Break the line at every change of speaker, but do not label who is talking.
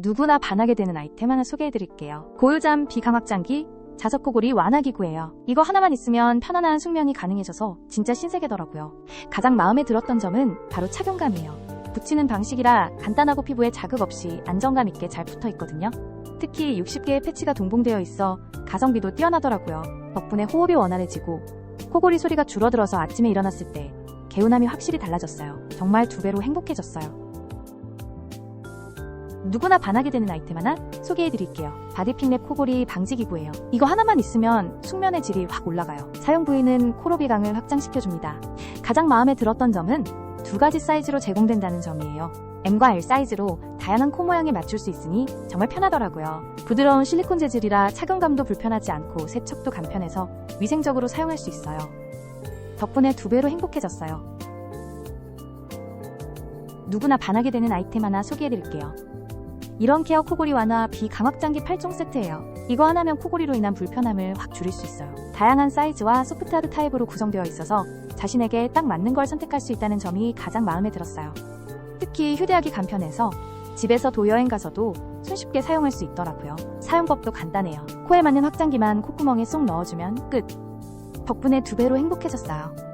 누구나 반하게 되는 아이템 하나 소개해드릴게요. 고요잠 비강확장기 자석코골이 완화기구예요. 이거 하나만 있으면 편안한 숙면이 가능해져서 진짜 신세계더라고요. 가장 마음에 들었던 점은 바로 착용감이에요. 붙이는 방식이라 간단하고 피부에 자극 없이 안정감 있게 잘 붙어 있거든요. 특히 60개의 패치가 동봉되어 있어 가성비도 뛰어나더라고요. 덕분에 호흡이 원활해지고 코골이 소리가 줄어들어서 아침에 일어났을 때 개운함이 확실히 달라졌어요. 정말 2배로 행복해졌어요. 누구나 반하게 되는 아이템 하나 소개해드릴게요. 바디핑랩 코골이 방지기구예요. 이거 하나만 있으면 숙면의 질이 확 올라가요. 사용 부위는 코로비강을 확장시켜줍니다. 가장 마음에 들었던 점은 2가지 사이즈로 제공된다는 점이에요. M과 L 사이즈로 다양한 코 모양에 맞출 수 있으니 정말 편하더라고요. 부드러운 실리콘 재질이라 착용감도 불편하지 않고 세척도 간편해서 위생적으로 사용할 수 있어요. 덕분에 2배로 행복해졌어요. 누구나 반하게 되는 아이템 하나 소개해드릴게요. 이런케어 코골이 완화 비강확장기 8종 세트예요. 이거 하나면 코골이로 인한 불편함을 확 줄일 수 있어요. 다양한 사이즈와 소프트하드 타입으로 구성되어 있어서 자신에게 딱 맞는 걸 선택할 수 있다는 점이 가장 마음에 들었어요. 특히 휴대하기 간편해서 집에서 도여행 가서도 손쉽게 사용할 수 있더라고요. 사용법도 간단해요. 코에 맞는 확장기만 콧구멍에 쏙 넣어주면 끝! 덕분에 2배로 행복해졌어요.